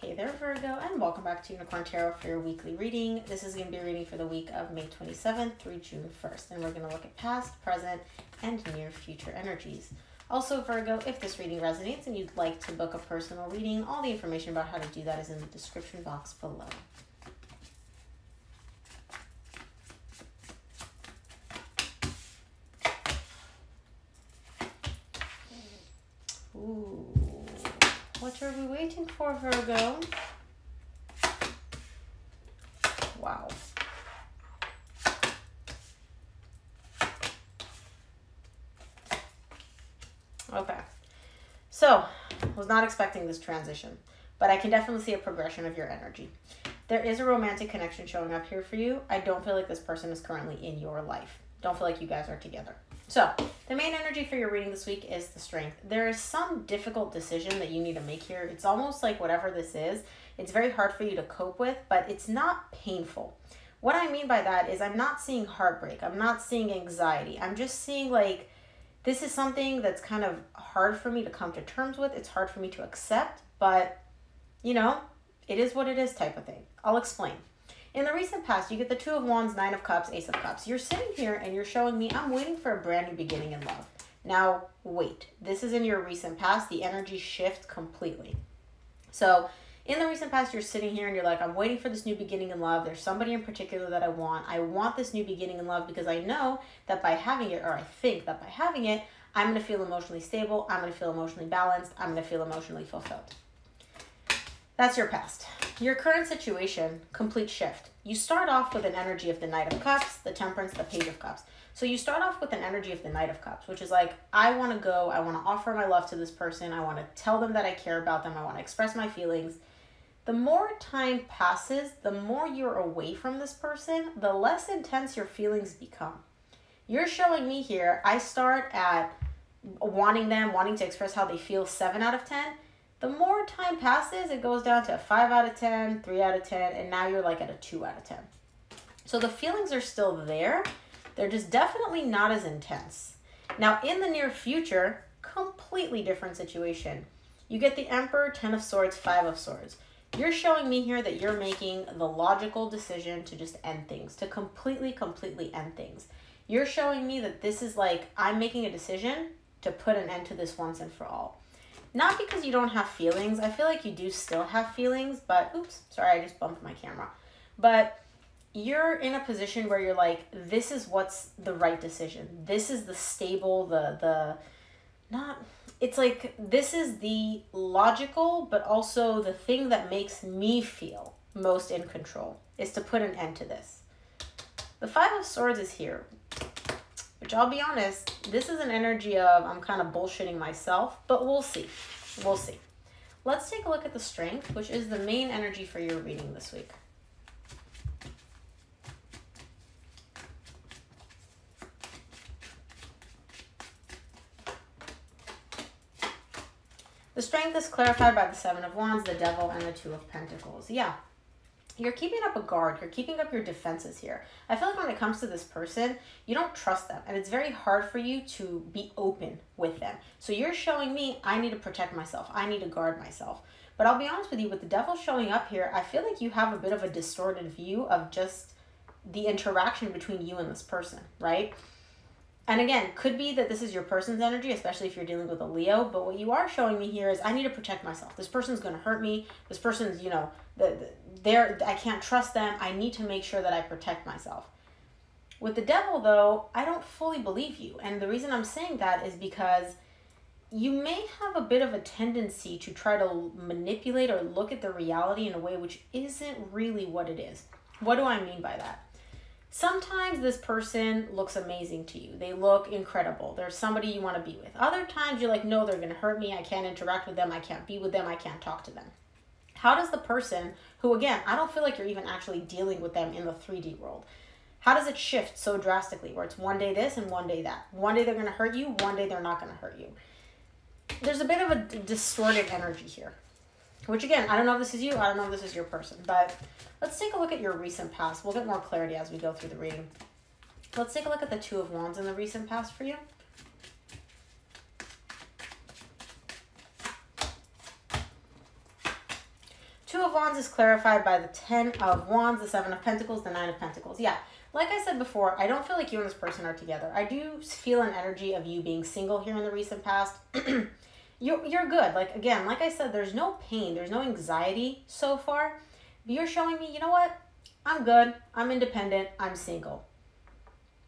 Hey there, Virgo, and welcome back to Unicorn Tarot for your weekly reading. This is going to be a reading for the week of May 27th through June 1st, and we're going to look at past, present, and near future energies. Also, Virgo, if this reading resonates and you'd like to book a personal reading, all the information about how to do that is in the description box below. Ooh. What are we waiting for, Virgo? Wow. Okay. So, was not expecting this transition, but I can definitely see a progression of your energy. There is a romantic connection showing up here for you. I don't feel like this person is currently in your life. Don't feel like you guys are together. So, the main energy for your reading this week is the Strength. There is some difficult decision that you need to make here. It's almost like whatever this is, it's very hard for you to cope with, but it's not painful. What I mean by that is I'm not seeing heartbreak. I'm not seeing anxiety. I'm just seeing like this is something that's kind of hard for me to come to terms with. It's hard for me to accept, but you know, it is what it is type of thing. I'll explain. In the recent past, you get the Two of Wands, Nine of Cups, Ace of Cups. You're sitting here and you're showing me, I'm waiting for a brand new beginning in love. Now, wait. This is in your recent past. The energy shifts completely. So, in the recent past, you're sitting here and you're like, I'm waiting for this new beginning in love. There's somebody in particular that I want. I want this new beginning in love because I know that by having it, or I think that by having it, I'm going to feel emotionally stable. I'm going to feel emotionally balanced. I'm going to feel emotionally fulfilled. That's your past. Your current situation, complete shift. You start off with an energy of the Knight of Cups, the Temperance, the Page of Cups. So you start off with an energy of the Knight of Cups, which is like, I want to go, I want to offer my love to this person, I want to tell them that I care about them, I want to express my feelings. The more time passes, the more you're away from this person, the less intense your feelings become. You're showing me here, I start at wanting to express how they feel 7 out of 10. The more time passes, it goes down to a 5 out of 10, 3 out of 10, and now you're like at a 2 out of 10. So the feelings are still there. They're just definitely not as intense. Now, in the near future, completely different situation. You get the Emperor, 10 of Swords, 5 of Swords. You're showing me here that you're making the logical decision to just end things, to completely end things. You're showing me that this is like, I'm making a decision to put an end to this once and for all. Not because you don't have feelings. I feel like you do still have feelings, but oops, sorry, I just bumped my camera. But you're in a position where you're like, this is what's the right decision. This is the stable, it's like, this is the logical, but also the thing that makes me feel most in control, is to put an end to this. The 5 of Swords is here, which I'll be honest, this is an energy of I'm kind of bullshitting myself, but we'll see. We'll see. Let's take a look at the Strength, which is the main energy for your reading this week. The Strength is clarified by the 7 of Wands, the Devil, and the 2 of Pentacles. Yeah. You're keeping up a guard. You're keeping up your defenses here. I feel like when it comes to this person, you don't trust them. And it's very hard for you to be open with them. So you're showing me, I need to protect myself. I need to guard myself. But I'll be honest with you, with the Devil showing up here, I feel like you have a bit of a distorted view of just the interaction between you and this person, right? And again, could be that this is your person's energy, especially if you're dealing with a Leo. But what you are showing me here is I need to protect myself. This person's going to hurt me. This person's, you know, I can't trust them. I need to make sure that I protect myself. With the Devil, though, I don't fully believe you. And the reason I'm saying that is because you may have a bit of a tendency to try to manipulate or look at the reality in a way which isn't really what it is. What do I mean by that? Sometimes this person looks amazing to you. They look incredible. They're somebody you want to be with. Other times you're like, no, they're going to hurt me. I can't interact with them. I can't be with them. I can't talk to them. How does the person who, again, I don't feel like you're even actually dealing with them in the 3D world. How does it shift so drastically where it's one day this and one day that? One day they're going to hurt you. One day they're not going to hurt you. There's a bit of a distorted energy here. Which again, I don't know if this is you. I don't know if this is your person. But let's take a look at your recent past. We'll get more clarity as we go through the reading. Let's take a look at the 2 of Wands in the recent past for you. Two of Wands is clarified by the 10 of Wands, the 7 of Pentacles, the 9 of Pentacles. Yeah, like I said before, I don't feel like you and this person are together. I do feel an energy of you being single here in the recent past. You're good. Like, again, like I said, there's no pain. There's no anxiety so far. But you're showing me, you know what? I'm good. I'm independent. I'm single.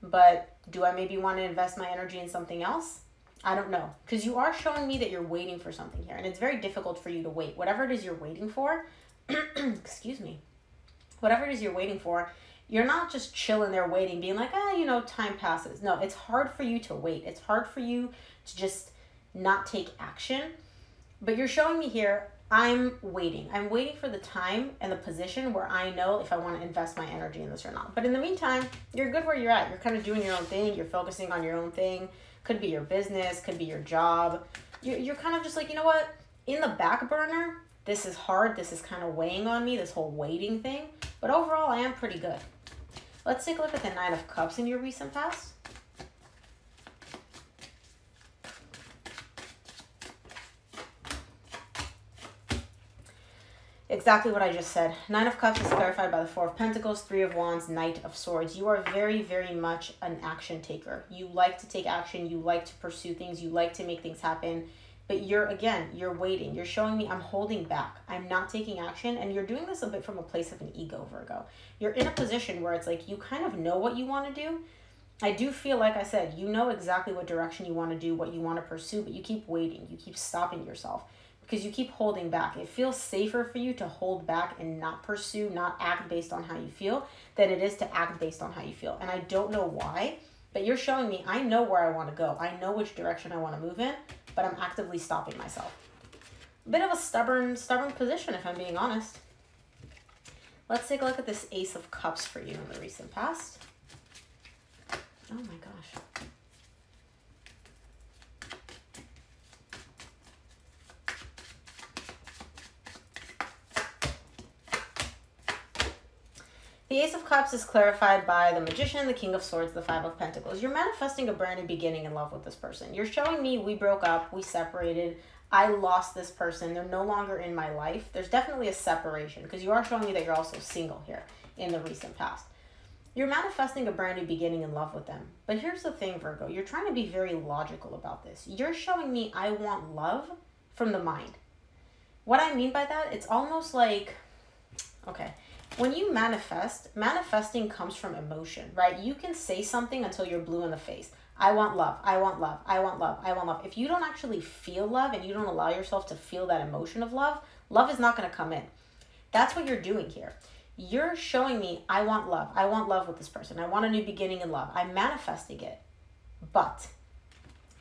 But do I maybe want to invest my energy in something else? I don't know. Because you are showing me that you're waiting for something here. And it's very difficult for you to wait. Whatever it is you're waiting for, excuse me. Whatever it is you're waiting for, you're not just chilling there waiting, being like, you know, time passes. No, it's hard for you to wait. It's hard for you to just not take action. But you're showing me here, I'm waiting. I'm waiting for the time and the position where I know if I want to invest my energy in this or not. But in the meantime, you're good where you're at. You're kind of doing your own thing. You're focusing on your own thing. Could be your business, could be your job. You're kind of just like, you know what? In the back burner, this is hard. This is kind of weighing on me, this whole waiting thing. But overall, I am pretty good. Let's take a look at the 9 of Cups in your recent past. Exactly what I just said. 9 of Cups is clarified by the 4 of Pentacles, 3 of Wands, Knight of Swords. You are very, very much an action taker. You like to take action. You like to pursue things. You like to make things happen. But you're waiting. You're showing me I'm holding back. I'm not taking action. And you're doing this a bit from a place of an ego, Virgo. You're in a position where it's like you kind of know what you want to do. I do feel, like I said, you know exactly what direction you want to do, what you want to pursue, but you keep waiting. You keep stopping yourself. Because you keep holding back. It feels safer for you to hold back and not pursue, not act based on how you feel, than it is to act based on how you feel. And I don't know why, but you're showing me I know where I want to go. I know which direction I want to move in, but I'm actively stopping myself. A bit of a stubborn position, if I'm being honest. Let's take a look at this Ace of Cups for you in the recent past. Oh my gosh. The Ace of Cups is clarified by the Magician, the King of Swords, the 5 of Pentacles. You're manifesting a brand new beginning in love with this person. You're showing me we broke up, we separated, I lost this person, they're no longer in my life. There's definitely a separation because you are showing me that you're also single here in the recent past. You're manifesting a brand new beginning in love with them. But here's the thing, Virgo. You're trying to be very logical about this. You're showing me I want love from the mind. What I mean by that, it's almost like, okay, when you manifest, manifesting comes from emotion, right? You can say something until you're blue in the face. I want love, I want love, I want love, I want love. If you don't actually feel love and you don't allow yourself to feel that emotion of love, love is not going to come in. That's what you're doing here. You're showing me I want love with this person. I want a new beginning in love. I'm manifesting it. But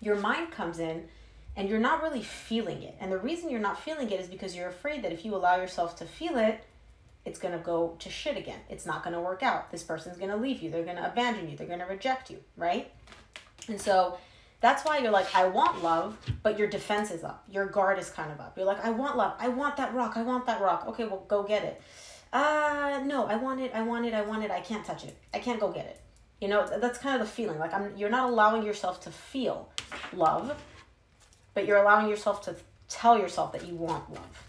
your mind comes in and you're not really feeling it. And the reason you're not feeling it is because you're afraid that if you allow yourself to feel it, it's going to go to shit again. It's not going to work out. This person's going to leave you. They're going to abandon you. They're going to reject you, right? And so that's why you're like, I want love, but your defense is up. Your guard is kind of up. You're like, I want love. I want that rock. I want that rock. Okay, well, go get it. No, I want it. I can't touch it. I can't go get it. You know, that's kind of the feeling. Like you're not allowing yourself to feel love, but you're allowing yourself to tell yourself that you want love.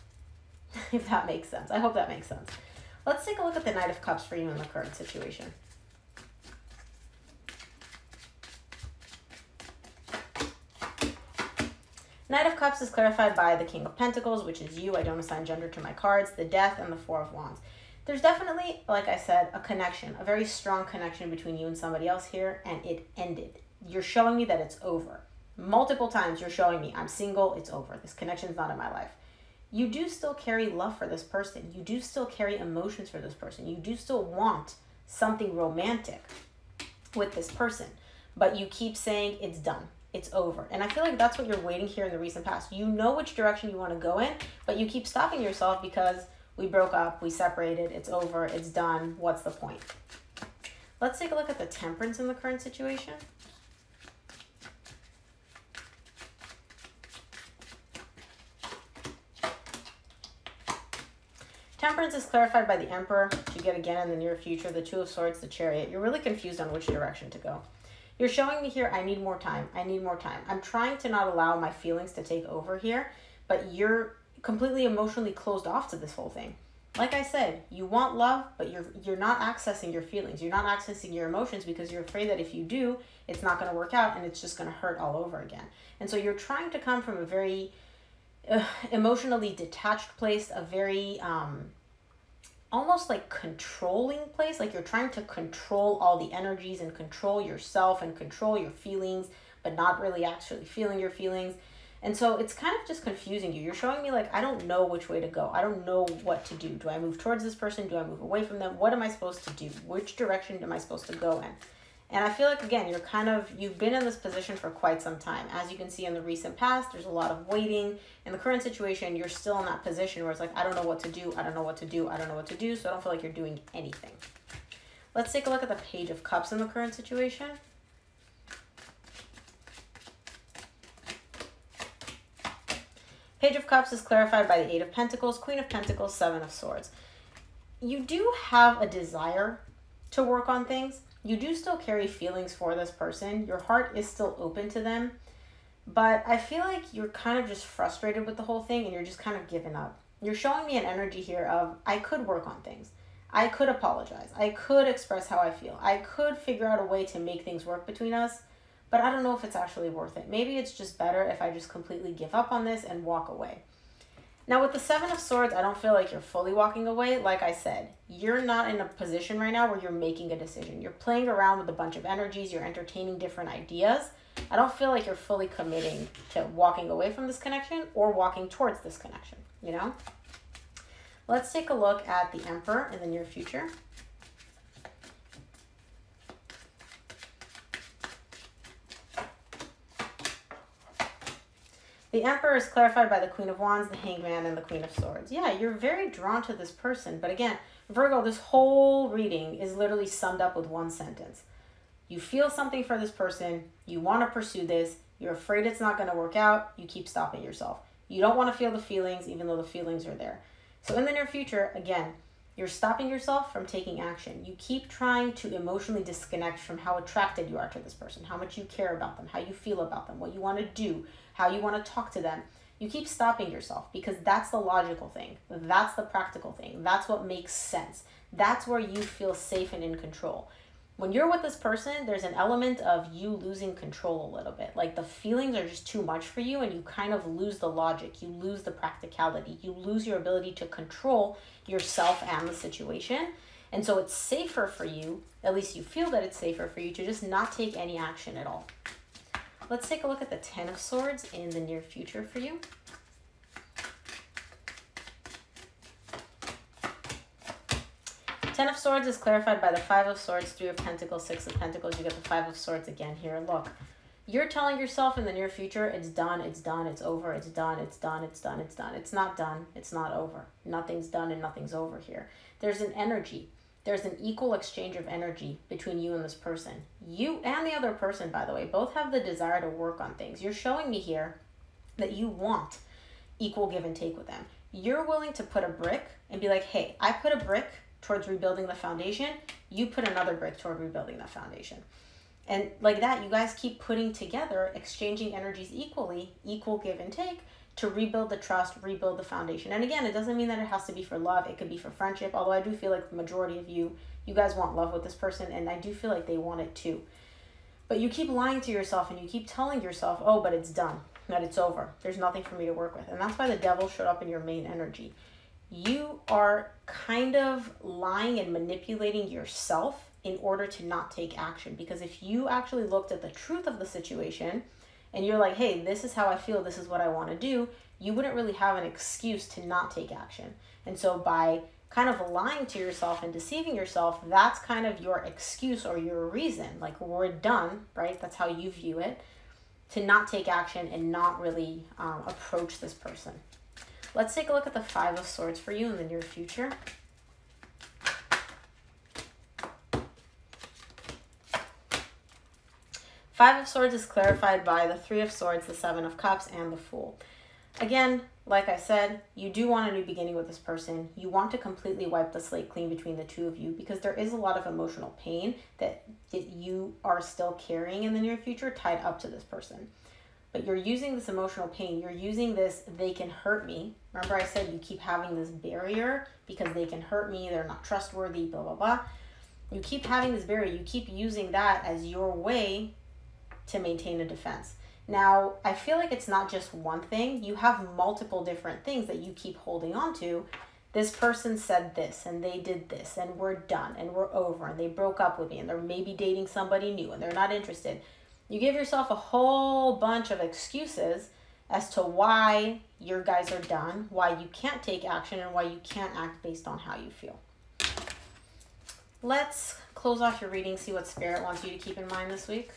If that makes sense. I hope that makes sense. Let's take a look at the Knight of Cups for you in the current situation. Knight of Cups is clarified by the King of Pentacles, which is you. I don't assign gender to my cards. The Death and the 4 of Wands. There's definitely, like I said, a connection, a very strong connection between you and somebody else here, and it ended. You're showing me that it's over. Multiple times you're showing me I'm single, it's over. This connection's not in my life. You do still carry love for this person. You do still carry emotions for this person. You do still want something romantic with this person. But you keep saying it's done. It's over. And I feel like that's what you're waiting here in the recent past. You know which direction you want to go in, but you keep stopping yourself because we broke up, we separated, it's over, it's done. What's the point? Let's take a look at the Temperance in the current situation. Temperance is clarified by the Emperor, which you get again in the near future, the 2 of Swords, the Chariot. You're really confused on which direction to go. You're showing me here, I need more time. I need more time. I'm trying to not allow my feelings to take over here, but you're completely emotionally closed off to this whole thing. Like I said, you want love, but you're not accessing your feelings. You're not accessing your emotions because you're afraid that if you do, it's not going to work out and it's just going to hurt all over again. And so you're trying to come from a very emotionally detached place, a very almost like controlling place. Like you're trying to control all the energies and control yourself and control your feelings, but not really actually feeling your feelings. And so it's kind of just confusing you. You're showing me like, I don't know which way to go. I don't know what to do. Do I move towards this person? Do I move away from them? What am I supposed to do? Which direction am I supposed to go in? And I feel like, again, you've been in this position for quite some time. As you can see in the recent past, there's a lot of waiting. In the current situation, you're still in that position where it's like, I don't know what to do. I don't know what to do. I don't know what to do. So I don't feel like you're doing anything. Let's take a look at the Page of Cups in the current situation. Page of Cups is clarified by the Eight of Pentacles, Queen of Pentacles, Seven of Swords. You do have a desire to work on things. You do still carry feelings for this person. Your heart is still open to them. But I feel like you're kind of just frustrated with the whole thing and you're just kind of giving up. You're showing me an energy here of, I could work on things. I could apologize. I could express how I feel. I could figure out a way to make things work between us. But I don't know if it's actually worth it. Maybe it's just better if I just completely give up on this and walk away. Now with the Seven of Swords, I don't feel like you're fully walking away. Like I said, you're not in a position right now where you're making a decision. You're playing around with a bunch of energies. You're entertaining different ideas. I don't feel like you're fully committing to walking away from this connection or walking towards this connection, you know? Let's take a look at the Emperor in the near future. The Emperor is clarified by the Queen of Wands, the Hangman, and the Queen of Swords. Yeah, you're very drawn to this person. But again, Virgo, this whole reading is literally summed up with one sentence. You feel something for this person. You want to pursue this. You're afraid it's not going to work out. You keep stopping yourself. You don't want to feel the feelings, even though the feelings are there. So in the near future, again, you're stopping yourself from taking action. You keep trying to emotionally disconnect from how attracted you are to this person, how much you care about them, how you feel about them, what you want to do, how you want to talk to them. You keep stopping yourself because that's the logical thing. That's the practical thing. That's what makes sense. That's where you feel safe and in control. When you're with this person, there's an element of you losing control a little bit. Like the feelings are just too much for you and you kind of lose the logic. You lose the practicality. You lose your ability to control yourself and the situation. And so it's safer for you, at least you feel that it's safer for you to just not take any action at all. Let's take a look at the Ten of Swords in the near future for you. Ten of Swords is clarified by the Five of Swords, Three of Pentacles, Six of Pentacles. You get the Five of Swords again here. Look, you're telling yourself in the near future, it's done, it's done, it's over, it's done, it's done, it's done, it's done. It's not done, it's not over. Nothing's done and nothing's over here. There's an energy. There's an equal exchange of energy between you and this person. You and the other person, by the way, both have the desire to work on things. You're showing me here that you want equal give and take with them. You're willing to put a brick and be like, hey, I put a brick towards rebuilding the foundation. You put another brick toward rebuilding that foundation. And like that, you guys keep putting together, exchanging energies equally, equal give and take, to rebuild the trust, rebuild the foundation. And again, it doesn't mean that it has to be for love. It could be for friendship, although I do feel like the majority of you guys want love with this person, and I do feel like they want it too. But you keep lying to yourself, and you keep telling yourself, oh, but it's done, that it's over. There's nothing for me to work with. And that's why the Devil showed up in your main energy. You are kind of lying and manipulating yourself in order to not take action. Because if you actually looked at the truth of the situation, and you're like, hey, this is how I feel, this is what I want to do, you wouldn't really have an excuse to not take action. And so by kind of lying to yourself and deceiving yourself, that's kind of your excuse or your reason. Like, we're done, right? That's how you view it, to not take action and not really approach this person. Let's take a look at the Five of Swords for you in the near future. Five of Swords is clarified by the Three of Swords, the Seven of Cups, and the Fool. Again, like I said, you do want a new beginning with this person. You want to completely wipe the slate clean between the two of you because there is a lot of emotional pain that you are still carrying in the near future tied up to this person. But you're using this emotional pain. You're using this, they can hurt me, Remember I said you keep having this barrier because they can hurt me, they're not trustworthy, blah, blah, blah. You keep having this barrier. You keep using that as your way to maintain a defense. Now, I feel like it's not just one thing. You have multiple different things that you keep holding on to. This person said this, and they did this, and we're done, and we're over, and they broke up with me, and they're maybe dating somebody new, and they're not interested. You give yourself a whole bunch of excuses as to why your guys are done, why you can't take action, and why you can't act based on how you feel. Let's close off your reading, see what Spirit wants you to keep in mind this week.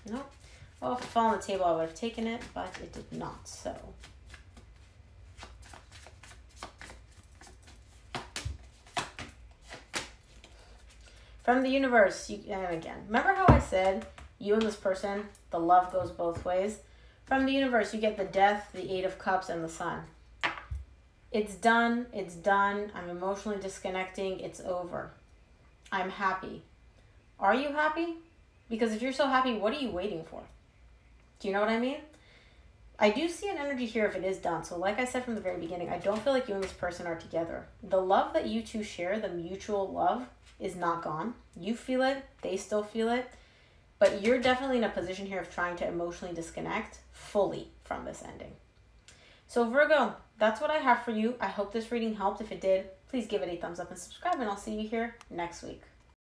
Nope. Well, if it fell on the table, I would have taken it, but it did not, so. From the universe, and again, remember how I said you and this person, the love goes both ways? From the universe, you get the Death, the Eight of Cups, and the Sun. It's done. It's done. I'm emotionally disconnecting. It's over. I'm happy. Are you happy? Because if you're so happy, what are you waiting for? Do you know what I mean? I do see an energy here if it is done. So like I said from the very beginning, I don't feel like you and this person are together. The love that you two share, the mutual love, is not gone. You feel it. They still feel it. But you're definitely in a position here of trying to emotionally disconnect fully from this ending. So Virgo, that's what I have for you. I hope this reading helped. If it did, please give it a thumbs up and subscribe, and I'll see you here next week.